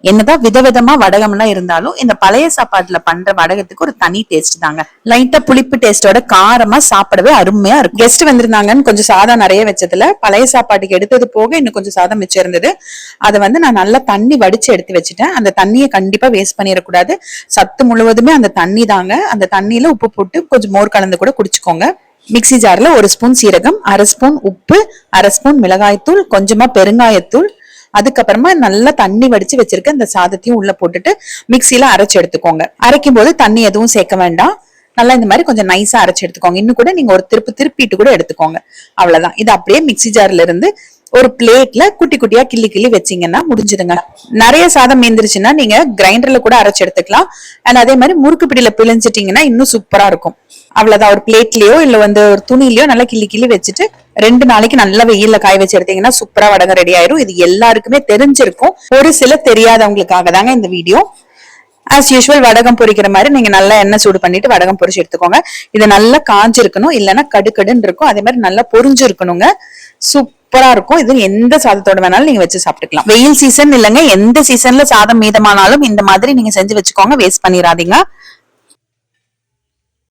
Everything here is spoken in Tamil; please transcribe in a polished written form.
என்னதான் விதவிதமா வடகம்லாம் இருந்தாலும் இந்த பழைய சாப்பாட்டுல பண்ற வடகத்துக்கு ஒரு தனி டேஸ்ட் தாங்க. லைட்டா புளிப்பு டேஸ்டோட காரமா சாப்பிடவே அருமையா இருக்கும். கெஸ்ட் வந்திருந்தாங்கன்னு கொஞ்சம் சாதம் நிறைய வச்சதுல பழைய சாப்பாட்டுக்கு எடுத்தது போக இன்னும் கொஞ்சம் சாதம் மிச்சம் இருந்தது. அதை வந்து நான் நல்லா தண்ணி வடிச்சு எடுத்து வச்சுட்டேன். அந்த தண்ணியை கண்டிப்பா வேஸ்ட் பண்ணிடக்கூடாது. சத்து முழுவதுமே அந்த தண்ணி தாங்க. அந்த தண்ணியில உப்பு போட்டு கொஞ்சம் மோர் கலந்து கூட குடிச்சுக்கோங்க. மிக்சி ஜார்ல 1 ஸ்பூன் சீரகம், 1/2 ஸ்பூன் உப்பு, 1/2 ஸ்பூன் மிளகாய்த்தூள், கொஞ்சமா பெருங்காயத்தூள், அதுக்கப்புறமா நல்லா தண்ணி வடிச்சு வச்சிருக்க இந்த சாதத்தையும் உள்ள போட்டுட்டு மிக்சியில அரைச்சு எடுத்துக்கோங்க. அரைக்கும் போது தண்ணி எதுவும் சேர்க்க வேண்டாம். நல்லா இந்த மாதிரி கொஞ்சம் நைஸா அரைச்சு எடுத்துக்கோங்க. இன்னும் கூட நீங்க ஒரு திருப்பிட்டு கூட எடுத்துக்கோங்க. அவ்வளவுதான். இது அப்படியே மிக்சி ஜார்ல இருந்து ஒரு பிளேட்ல குட்டி குட்டியா கிள்ளி வச்சீங்கன்னா முடிஞ்சுதுங்க. நிறைய சாதம் மீந்துருச்சுன்னா நீங்க கிரைண்டர்ல கூட அரைச்சு எடுத்துக்கலாம். அண்ட் அதே மாதிரி முறுக்கு பிடியில பிழிஞ்சிட்டீங்கன்னா இன்னும் சூப்பரா இருக்கும். அவ்வளவுதான். ஒரு பிளேட்லயோ இல்ல வந்து ஒரு துணிலயோ நல்லா கிள்ளி வச்சுட்டு 2 நாளைக்கு நல்லா வெயில்ல காய வச்சு எடுத்தீங்கன்னா சூப்பரா வடகம் ரெடி ஆயிரும். இது எல்லாருக்குமே தெரிஞ்சிருக்கும். ஒரு சில தெரியாதவங்களுக்காக தாங்க இந்த வீடியோ. ஆஸ் யூஷுவல் வடகம் பொரிக்கிற மாதிரி நீங்க நல்லா எண்ணெய் சூடு பண்ணிட்டு வடகம் பொரிச்சு எடுத்துக்கோங்க. இது நல்லா காஞ்சிருக்கணும், இல்லைன்னா கடுன்னு இருக்கும். அதே மாதிரி நல்லா பொரிஞ்சு இருக்கணுங்க. சூப்பரா இருக்கும். இது எந்த சாதத்தோட வேணாலும் நீங்க வச்சு சாப்பிட்டுக்கலாம். வெயில் சீசன் இல்லைங்க, எந்த சீசன்ல சாதம் மீதமானாலும் இந்த மாதிரி நீங்க செஞ்சு வச்சுக்கோங்க. வேஸ்ட் பண்ணிடாதீங்க.